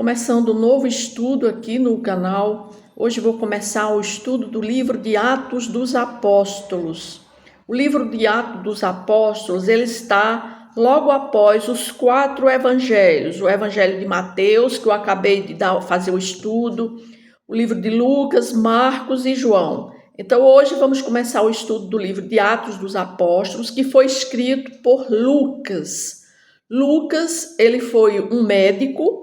Começando um novo estudo aqui no canal. Hoje vou começar o estudo do livro de Atos dos Apóstolos. O livro de Atos dos Apóstolos, ele está logo após os 4 evangelhos. O evangelho de Mateus, que eu acabei de fazer o estudo, o livro de Lucas, Marcos e João. Então hoje vamos começar o estudo do livro de Atos dos Apóstolos, que foi escrito por Lucas. Lucas, ele foi um médico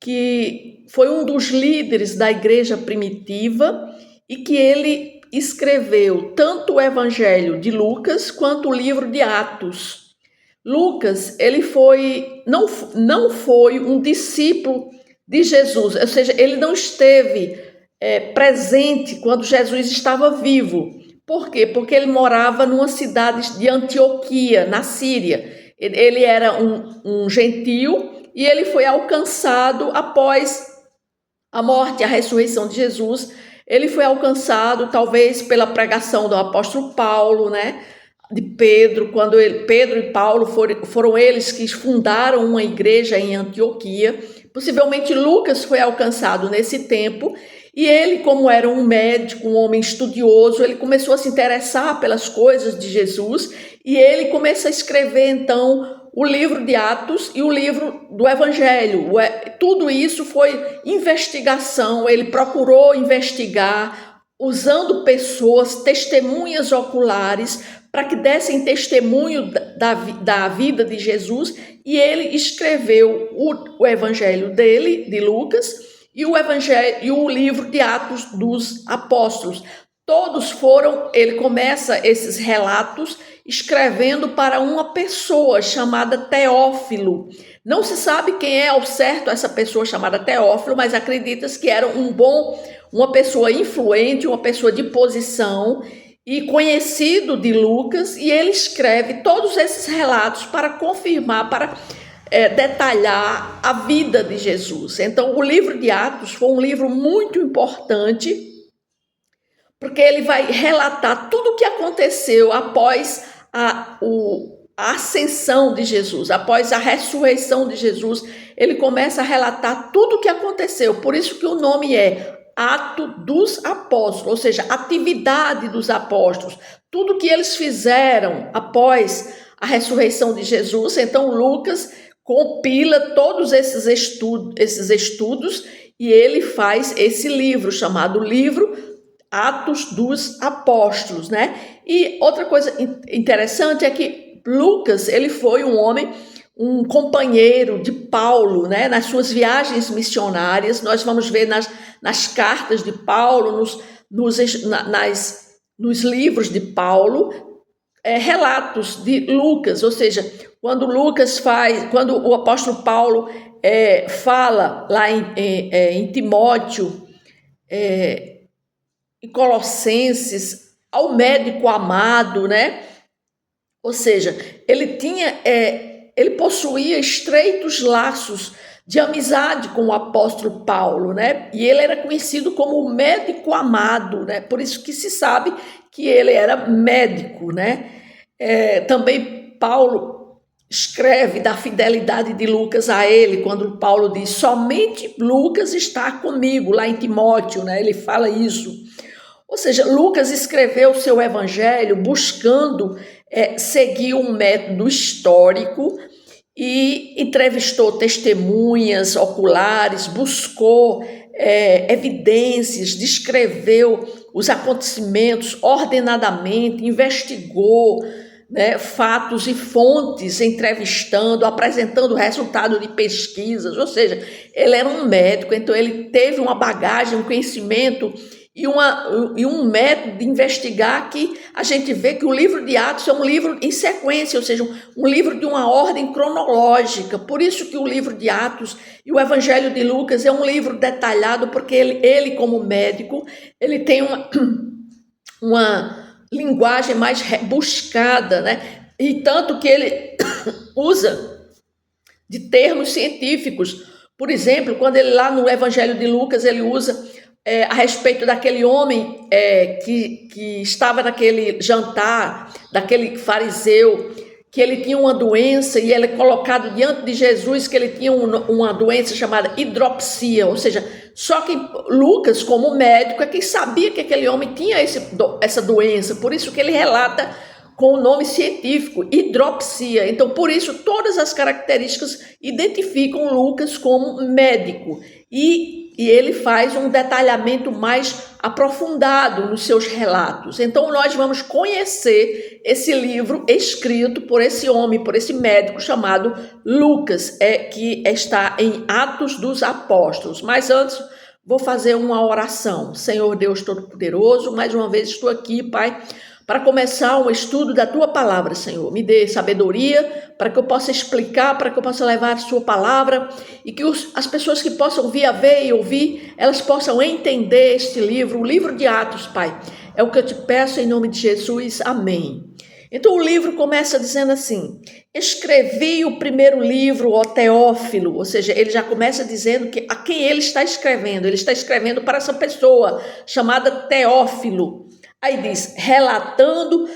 que foi um dos líderes da igreja primitiva e que ele escreveu tanto o evangelho de Lucas quanto o livro de Atos. Lucas, ele não foi um discípulo de Jesus, ou seja, ele não esteve presente quando Jesus estava vivo. Por quê? Porque ele morava numa cidade de Antioquia, na Síria. Ele era um gentil e ele foi alcançado após a morte e a ressurreição de Jesus. Ele foi alcançado talvez pela pregação do apóstolo Paulo, né? De Pedro, quando Pedro e Paulo foram eles que fundaram uma igreja em Antioquia. Possivelmente Lucas foi alcançado nesse tempo e ele, como era um médico, um homem estudioso, ele começou a se interessar pelas coisas de Jesus e ele começa a escrever então o livro de Atos e o livro do Evangelho. Tudo isso foi investigação, ele procurou investigar usando pessoas, testemunhas oculares, para que dessem testemunho da vida de Jesus, e ele escreveu o Evangelho dele, de Lucas, e o Evangelho e o livro de Atos dos Apóstolos. Ele começa esses relatos escrevendo para uma pessoa chamada Teófilo. Não se sabe quem é ao certo essa pessoa chamada Teófilo, mas acredita-se que era uma pessoa influente, uma pessoa de posição e conhecido de Lucas, e ele escreve todos esses relatos para confirmar, para detalhar a vida de Jesus. Então, o livro de Atos foi um livro muito importante, porque ele vai relatar tudo o que aconteceu após a ascensão de Jesus, após a ressurreição de Jesus. Ele começa a relatar tudo o que aconteceu, por isso que o nome é Atos dos Apóstolos, ou seja, atividade dos apóstolos, tudo que eles fizeram após a ressurreição de Jesus. Então Lucas compila todos esses estudos e ele faz esse livro chamado livro Atos dos Apóstolos, né? E outra coisa interessante é que Lucas, ele foi um companheiro de Paulo, né? Nas suas viagens missionárias. Nós vamos ver nas cartas de Paulo, nos livros de Paulo, relatos de Lucas, ou seja, quando o apóstolo Paulo fala lá em Timóteo, em Colossenses, ao médico amado, né? Ou seja, ele possuía estreitos laços de amizade com o apóstolo Paulo, né? E ele era conhecido como o médico amado, né? Por isso que se sabe que ele era médico, né? Também Paulo escreve da fidelidade de Lucas a ele, quando Paulo diz, somente Lucas está comigo, lá em Timóteo, né? Ele fala isso. Ou seja, Lucas escreveu o seu evangelho buscando seguir um método histórico e entrevistou testemunhas oculares, buscou evidências, descreveu os acontecimentos ordenadamente, investigou, né, fatos e fontes, entrevistando, apresentando o resultado de pesquisas. Ou seja, ele era um médico, então ele teve uma bagagem, um conhecimento e um método de investigar, que a gente vê que o livro de Atos é um livro em sequência, ou seja, um livro de uma ordem cronológica. Por isso que o livro de Atos e o Evangelho de Lucas é um livro detalhado, porque ele como médico, ele tem uma linguagem mais rebuscada, né? E tanto que ele usa de termos científicos. Por exemplo, quando ele lá no Evangelho de Lucas, ele usa a respeito daquele homem que estava naquele jantar, daquele fariseu que ele tinha uma doença e ele é colocado diante de Jesus que ele tinha uma doença chamada hidropsia, ou seja, só que Lucas, como médico, é quem sabia que aquele homem tinha essa doença, por isso que ele relata com o nome científico, hidropsia. Então, por isso, todas as características identificam Lucas como médico. E ele faz um detalhamento mais aprofundado nos seus relatos. Então, nós vamos conhecer esse livro escrito por esse homem, por esse médico chamado Lucas, que está em Atos dos Apóstolos. Mas antes, vou fazer uma oração. Senhor Deus Todo-Poderoso, mais uma vez estou aqui, Pai, para começar um estudo da Tua Palavra, Senhor. Me dê sabedoria para que eu possa explicar, para que eu possa levar a Sua Palavra e que as pessoas que possam vir a ver e ouvir, elas possam entender este livro, o livro de Atos, Pai. É o que eu te peço em nome de Jesus. Amém. Então o livro começa dizendo assim: escrevi o primeiro livro, ó Teófilo, ou seja, ele já começa dizendo que a quem ele está escrevendo para essa pessoa chamada Teófilo. Aí diz, relatando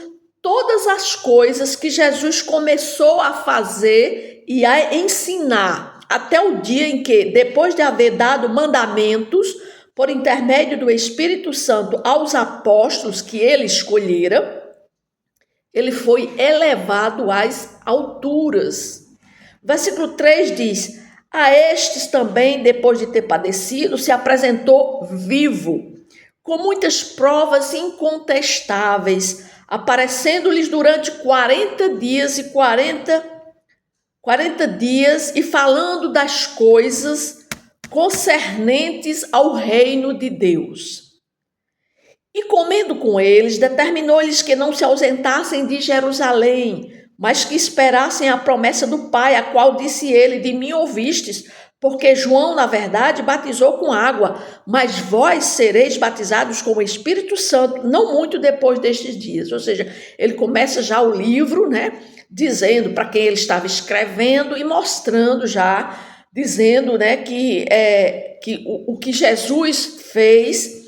todas as coisas que Jesus começou a fazer e a ensinar, até o dia em que, depois de haver dado mandamentos, por intermédio do Espírito Santo aos apóstolos que ele escolhera, ele foi elevado às alturas. Versículo 3 diz, a estes também, depois de ter padecido, se apresentou vivo, com muitas provas incontestáveis, aparecendo-lhes durante 40 dias e falando das coisas concernentes ao reino de Deus. E comendo com eles, determinou-lhes que não se ausentassem de Jerusalém, mas que esperassem a promessa do Pai, a qual disse ele, de mim ouvistes, porque João, na verdade, batizou com água, mas vós sereis batizados com o Espírito Santo, não muito depois destes dias. Ou seja, ele começa já o livro, né, dizendo para quem ele estava escrevendo e mostrando já, dizendo, né, que o que Jesus fez,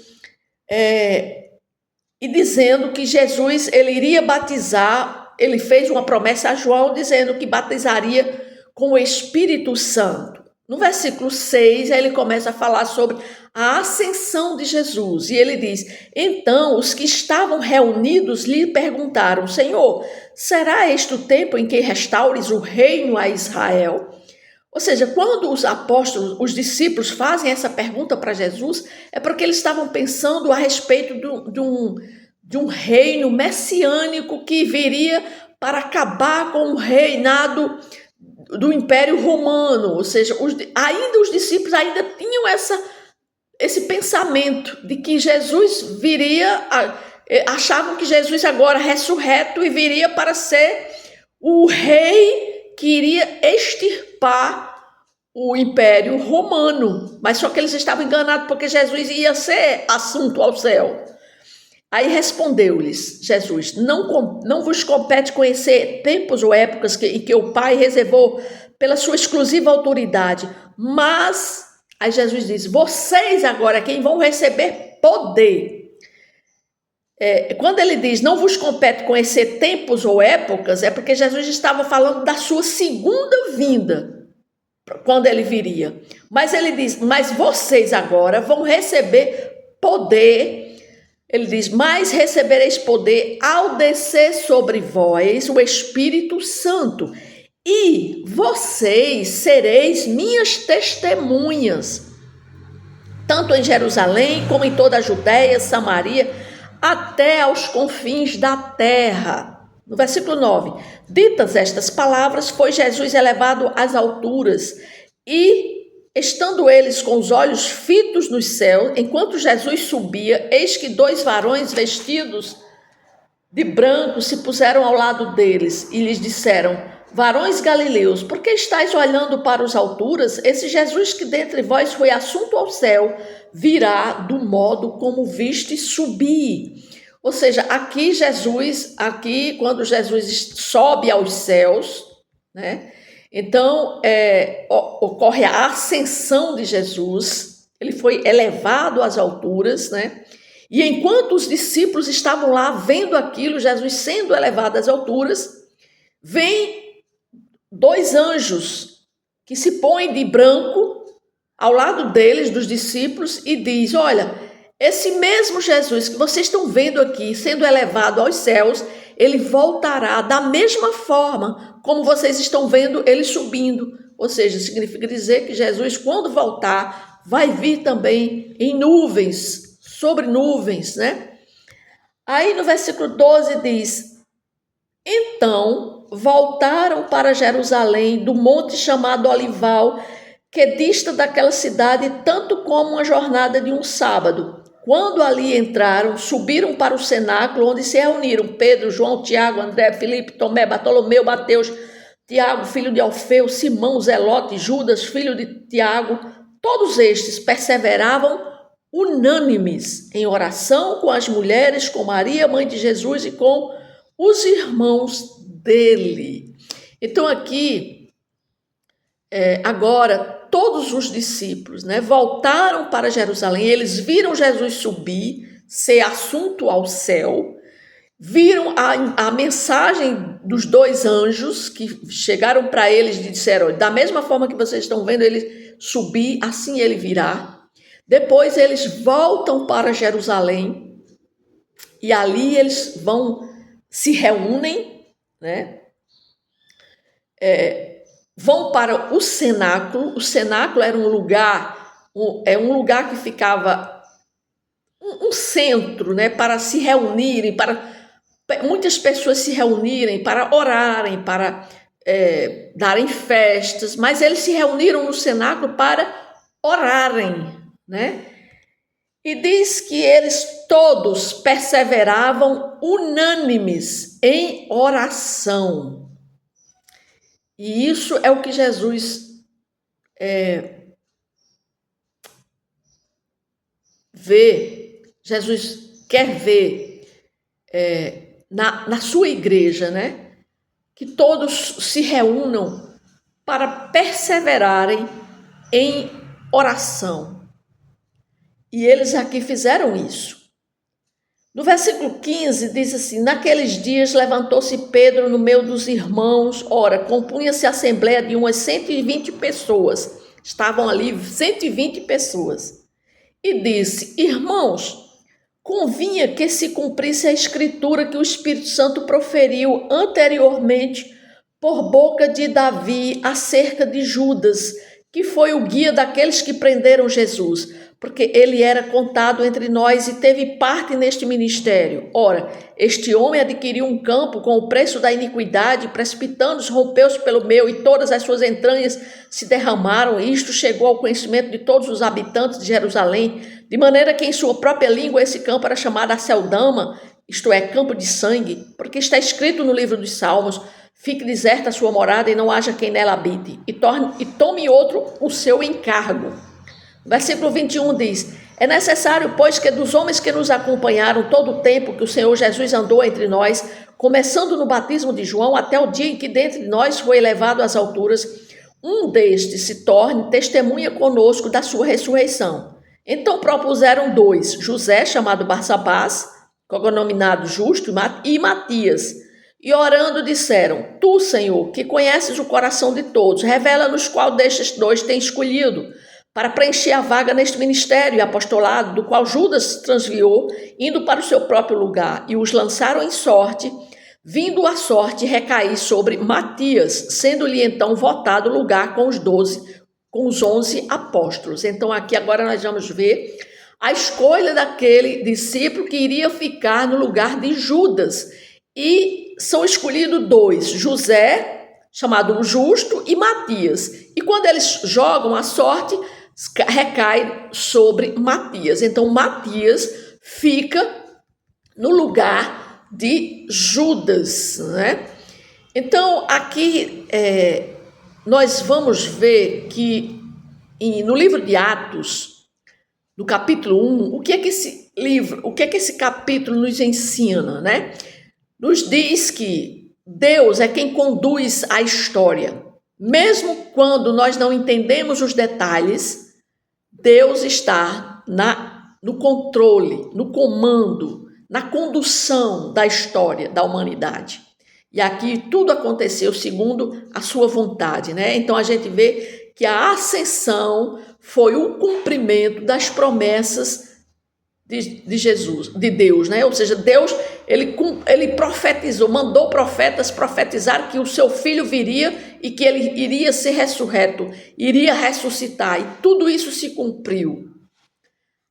e dizendo que Jesus ele iria batizar, ele fez uma promessa a João, dizendo que batizaria com o Espírito Santo. No versículo 6, ele começa a falar sobre a ascensão de Jesus. E ele diz, então os que estavam reunidos lhe perguntaram, Senhor, será este o tempo em que restaures o reino a Israel? Ou seja, quando os apóstolos, os discípulos fazem essa pergunta para Jesus, é porque eles estavam pensando a respeito de um reino messiânico que viria para acabar com o reinado do Império Romano, ou seja, os discípulos ainda tinham esse pensamento de que Jesus viria, achavam que Jesus agora ressurreto e viria para ser o rei que iria extirpar o Império Romano, mas só que eles estavam enganados porque Jesus ia ser assunto ao céu. Aí respondeu-lhes Jesus, não vos compete conhecer tempos ou épocas em que o Pai reservou pela sua exclusiva autoridade, mas, aí Jesus diz, vocês agora quem vão receber poder. Quando ele diz, não vos compete conhecer tempos ou épocas, é porque Jesus estava falando da sua segunda vinda, quando ele viria. Mas ele diz, mas vocês agora vão receber poder. Ele diz, mas recebereis poder ao descer sobre vós o Espírito Santo, e vocês sereis minhas testemunhas, tanto em Jerusalém como em toda a Judéia, Samaria, até aos confins da terra. No versículo 9, ditas estas palavras, foi Jesus elevado às alturas, e estando eles com os olhos fitos nos céus, enquanto Jesus subia, eis que 2 varões vestidos de branco se puseram ao lado deles e lhes disseram, varões galileus, por que estáis olhando para as alturas? Esse Jesus que dentre vós foi assunto ao céu, virá do modo como viste subir. Ou seja, aqui quando Jesus sobe aos céus, né? Então, ocorre a ascensão de Jesus, ele foi elevado às alturas, né? E enquanto os discípulos estavam lá vendo aquilo, Jesus sendo elevado às alturas, vem dois anjos que se põem de branco ao lado deles, dos discípulos, e diz: olha, esse mesmo Jesus que vocês estão vendo aqui sendo elevado aos céus, ele voltará da mesma forma como vocês estão vendo ele subindo. Ou seja, significa dizer que Jesus, quando voltar, vai vir também em nuvens, sobre nuvens, né? Aí no versículo 12 diz: então voltaram para Jerusalém do monte chamado Olival, que dista daquela cidade tanto como uma jornada de um sábado. Quando ali entraram, subiram para o cenáculo, onde se reuniram Pedro, João, Tiago, André, Filipe, Tomé, Bartolomeu, Mateus, Tiago, filho de Alfeu, Simão, Zelote, Judas, filho de Tiago. Todos estes perseveravam unânimes em oração com as mulheres, com Maria, mãe de Jesus, e com os irmãos dele. Então aqui, agora, todos os discípulos, né, voltaram para Jerusalém, eles viram Jesus subir, ser assunto ao céu, viram a mensagem dos dois anjos que chegaram para eles e disseram: da mesma forma que vocês estão vendo ele subir, assim ele virá. Depois eles voltam para Jerusalém e ali eles se reúnem, né? Vão para o cenáculo. O cenáculo era um lugar, um lugar que ficava um centro, né, para se reunirem, para muitas pessoas se reunirem para orarem, para darem festas, mas eles se reuniram no cenáculo para orarem, né? E diz que eles todos perseveravam unânimes em oração. E isso é o que Jesus vê, Jesus quer ver na sua igreja, né? Que todos se reúnam para perseverarem em oração. E eles aqui fizeram isso. No versículo 15 diz assim: naqueles dias levantou-se Pedro no meio dos irmãos. Ora, compunha-se a assembleia de umas 120 pessoas. Estavam ali 120 pessoas. E disse: irmãos, convinha que se cumprisse a escritura que o Espírito Santo proferiu anteriormente por boca de Davi acerca de Judas, que foi o guia daqueles que prenderam Jesus, porque ele era contado entre nós e teve parte neste ministério. Ora, este homem adquiriu um campo com o preço da iniquidade, precipitando-se, rompeu-se pelo meio, e todas as suas entranhas se derramaram. E isto chegou ao conhecimento de todos os habitantes de Jerusalém, de maneira que em sua própria língua esse campo era chamado Aceldama, isto é, campo de sangue, porque está escrito no livro dos Salmos: fique deserta a sua morada e não haja quem nela habite, e tome outro o seu encargo. Versículo 21 diz: é necessário, pois, que dos homens que nos acompanharam todo o tempo que o Senhor Jesus andou entre nós, começando no batismo de João até o dia em que dentre nós foi elevado às alturas, um destes se torne testemunha conosco da sua ressurreição. Então propuseram dois: José, chamado Barsabás, cognominado Justo, e Matias. E orando disseram: tu, Senhor, que conheces o coração de todos, revela-nos qual destes dois tem escolhido para preencher a vaga neste ministério e apostolado, do qual Judas se transviou, indo para o seu próprio lugar. E os lançaram em sorte, vindo a sorte recair sobre Matias, sendo-lhe então votado lugar com os 11 apóstolos. Então aqui agora nós vamos ver a escolha daquele discípulo que iria ficar no lugar de Judas. E são escolhidos dois: José, chamado o Justo, e Matias. E quando eles jogam a sorte, recai sobre Matias. Então Matias fica no lugar de Judas, né? Então aqui nós vamos ver que no livro de Atos, no capítulo 1, o que é que esse capítulo nos ensina, né? Nos diz que Deus é quem conduz a história. Mesmo quando nós não entendemos os detalhes, Deus está no controle, no comando, na condução da história da humanidade. E aqui tudo aconteceu segundo a sua vontade, né? Então a gente vê que a ascensão foi o cumprimento das promessas de Jesus, de Deus, né? Ou seja, Deus, ele profetizou, mandou profetas profetizar que o seu filho viria e que ele iria ser ressurreto, iria ressuscitar, e tudo isso se cumpriu.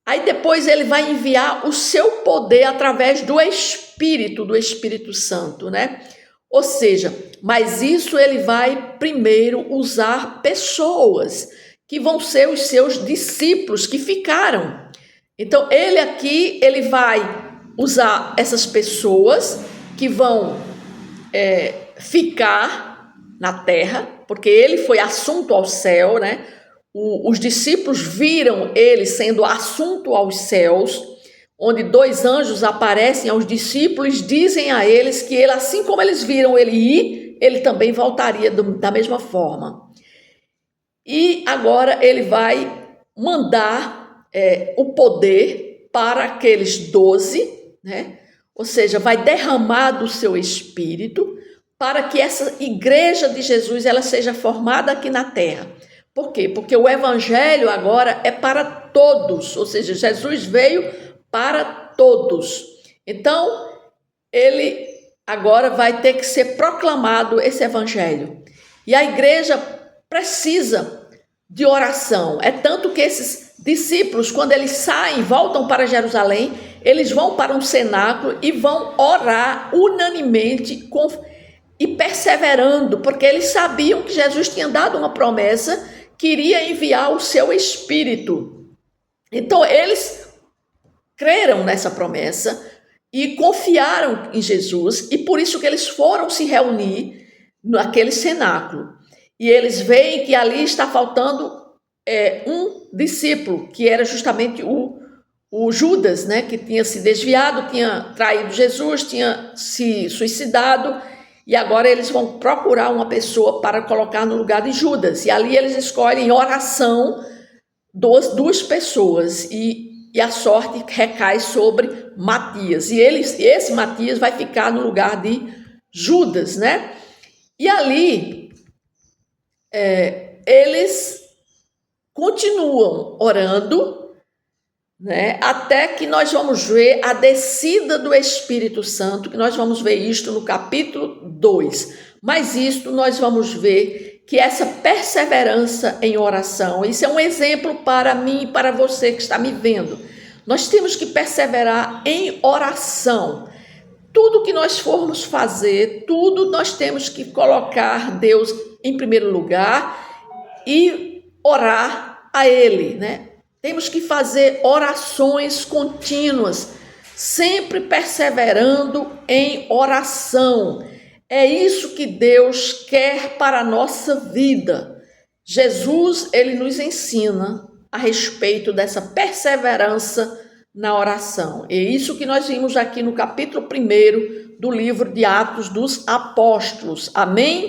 Aí depois ele vai enviar o seu poder através do Espírito Santo, né? Ou seja, mas isso ele vai primeiro usar pessoas que vão ser os seus discípulos que ficaram. Então ele vai usar essas pessoas que vão ficar na terra, porque ele foi assunto ao céu, né? Os discípulos viram ele sendo assunto aos céus, onde 2 anjos aparecem aos discípulos e dizem a eles que ele, assim como eles viram ele ir, ele também voltaria da mesma forma. E agora ele vai mandar o poder para aqueles 12, né? Ou seja, vai derramar do seu espírito para que essa igreja de Jesus ela seja formada aqui na terra. Por quê? Porque o evangelho agora é para todos, ou seja, Jesus veio para todos. Então, ele agora vai ter que ser proclamado esse evangelho. E a igreja precisa de oração. É tanto que esses discípulos, quando eles saem, voltam para Jerusalém, eles vão para um cenáculo e vão orar unanimemente e perseverando, porque eles sabiam que Jesus tinha dado uma promessa que iria enviar o seu Espírito. Então, eles creram nessa promessa e confiaram em Jesus, e por isso que eles foram se reunir naquele cenáculo. E eles veem que ali está faltando um discípulo, que era justamente o Judas, né, que tinha se desviado, tinha traído Jesus, tinha se suicidado, e agora eles vão procurar uma pessoa para colocar no lugar de Judas. E ali eles escolhem em oração duas pessoas, e a sorte recai sobre Matias. E esse Matias vai ficar no lugar de Judas, né? E ali eles continuam orando, né, até que nós vamos ver a descida do Espírito Santo, que nós vamos ver isto no capítulo 2. Mas isto nós vamos ver que essa perseverança em oração, isso é um exemplo para mim e para você que está me vendo. Nós temos que perseverar em oração. Tudo que nós formos fazer, tudo nós temos que colocar Deus em primeiro lugar e orar a Ele, né? Temos que fazer orações contínuas, sempre perseverando em oração. É isso que Deus quer para a nossa vida. Jesus, ele nos ensina a respeito dessa perseverança na oração. É isso que nós vimos aqui no capítulo 1 do livro de Atos dos Apóstolos. Amém?